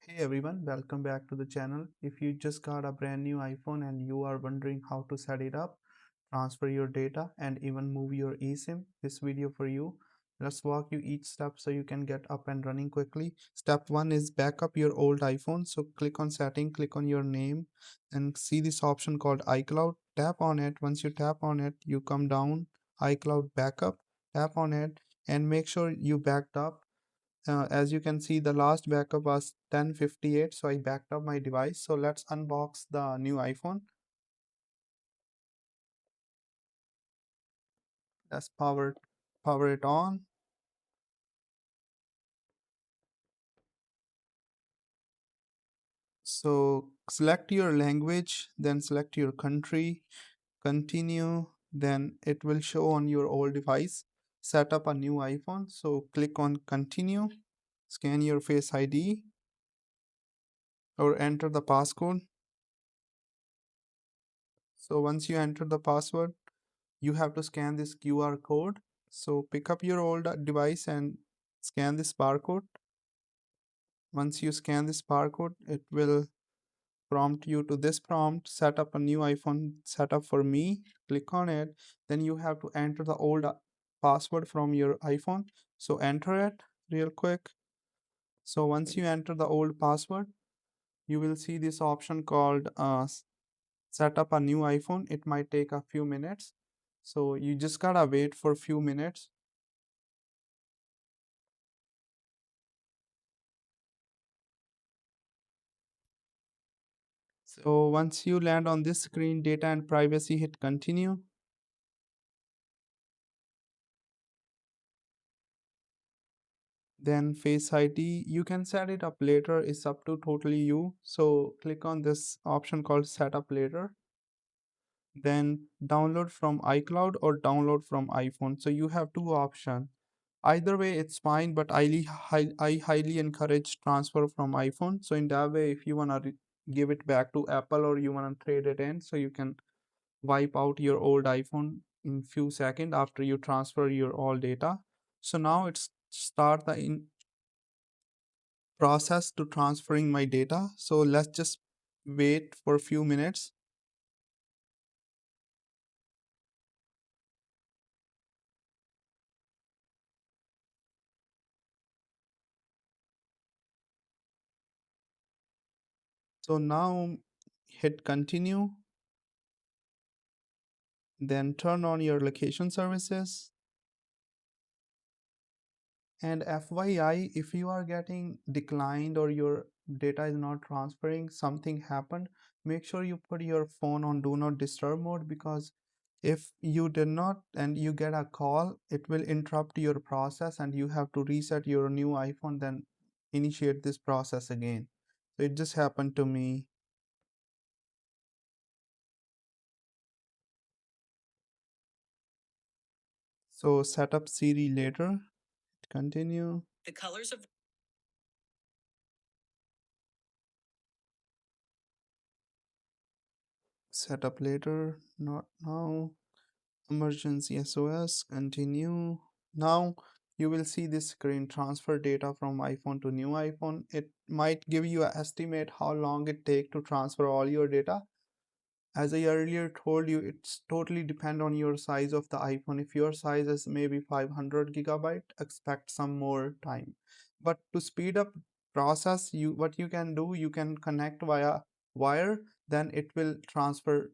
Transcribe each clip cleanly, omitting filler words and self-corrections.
Hey everyone, welcome back to the channel. If you just got a brand new iPhone and you are wondering how to set it up, transfer your data, and even move your eSIM, this video for you. Let's walk you each step so you can get up and running quickly. Step 1 is backup your old iPhone. So click on setting, click on your name and see this option called iCloud. Tap on it. Once you tap on it, you come down iCloud backup, tap on it and make sure you backed up. As you can see, the last backup was 1058, so I backed up my device. So let's unbox the new iPhone. Let's power it on. So select your language, then select your country, continue, then it will show on your old device. Set up a new iPhone. So click on continue, scan your Face ID or enter the passcode. So once you enter the password, you have to scan this QR code. So pick up your old device and scan this barcode. Once you scan this barcode, it will prompt you to this prompt, set up a new iPhone setup for me. Click on it. Then you have to enter the old password from your iPhone. So enter it real quick. So once you enter the old password, you will see this option called set up a new iPhone. It might take a few minutes. So you just gotta wait for a few minutes. So once you land on this screen, data and privacy, hit continue. Then Face ID, you can set it up later. It's up to totally you. So click on this option called set up later. Then download from iCloud or download from iPhone. So you have two options. Either way, it's fine, but I highly encourage transfer from iPhone. So in that way, if you wanna give it back to Apple or you wanna trade it in, so you can wipe out your old iPhone in few seconds after you transfer your all data. So now it's start the in process to transferring my data. So let's just wait for a few minutes. So now hit continue, then turn on your location services. And FYI, if you are getting declined or your data is not transferring, something happened, make sure you put your phone on do not disturb mode, because if you did not and you get a call, it will interrupt your process and you have to reset your new iPhone, then initiate this process again. So it just happened to me. So set up Siri later, continue, the colors of set up later, not now. Emergency SOS, continue. Now you will see this screen, transfer data from iPhone to new iPhone. It might give you an estimate how long it take to transfer all your data. As I earlier told you, it's totally depend on your size of the iPhone. If your size is maybe 500 gigabyte, expect some more time. But to speed up process, you what you can do, you can connect via wire, then it will transfer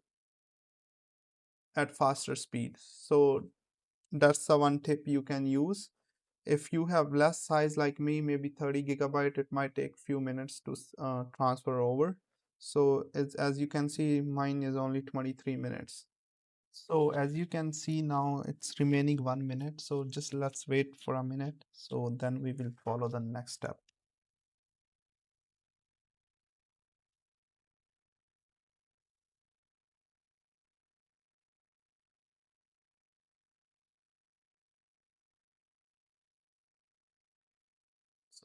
at faster speed. So that's the one tip you can use. If you have less size like me, maybe 30 gigabyte, it might take few minutes to transfer over. So as you can see, mine is only 23 minutes. So as you can see now, it's remaining 1 minute. So just let's wait for a minute. So then we will follow the next step.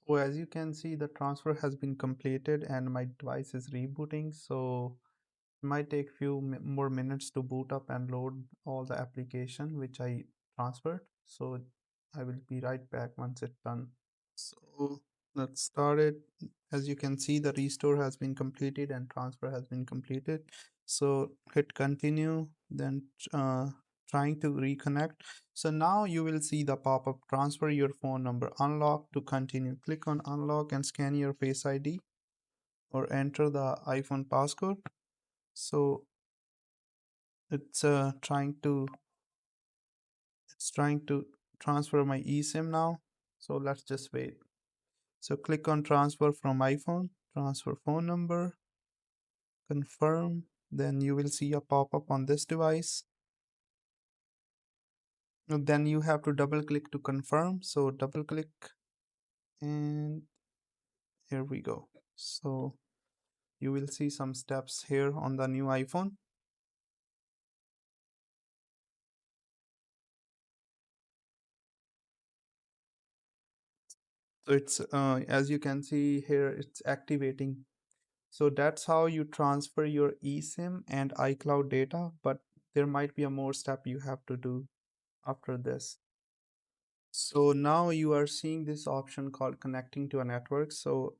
So as you can see, the transfer has been completed and my device is rebooting. So it might take few more minutes to boot up and load all the application which I transferred. So I will be right back once it's done. So Let's start it. As you can see, the restore has been completed and transfer has been completed. So hit continue, then trying to reconnect. So now you will see the pop-up, transfer your phone number, unlock to continue. Click on unlock and scan your Face ID or enter the iPhone passcode. So it's trying to transfer my eSIM now. So let's just wait. So click on transfer from iPhone, transfer phone number, confirm. Then you will see a pop-up on this device. Then you have to double click to confirm. So double click and here we go. So you will see some steps here on the new iPhone. So it's as you can see here, it's activating. So that's how you transfer your eSIM and iCloud data, but there might be a more step you have to do after this. So now you are seeing this option called connecting to a network. So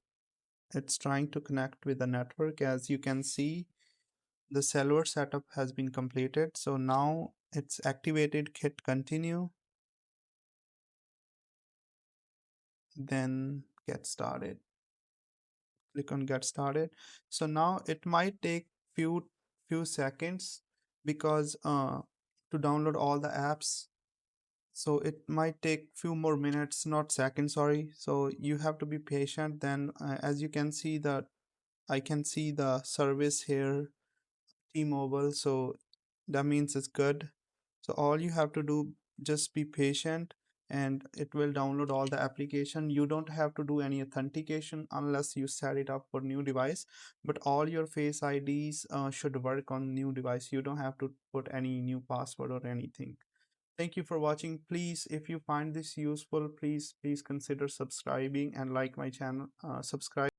it's trying to connect with the network. As you can see, the cellular setup has been completed. So now it's activated, hit continue, then get started. Click on get started. So now it might take few seconds because to download all the apps. So it might take few more minutes, not seconds, sorry. So you have to be patient. Then as you can see that I can see the service here, T-Mobile. So that means it's good. So all you have to do, just be patient and it will download all the application. You don't have to do any authentication unless you set it up for new device, but all your face IDs should work on new device. You don't have to put any new password or anything. Thank you for watching. Please, if you find this useful, please consider subscribing and like my channel. Subscribe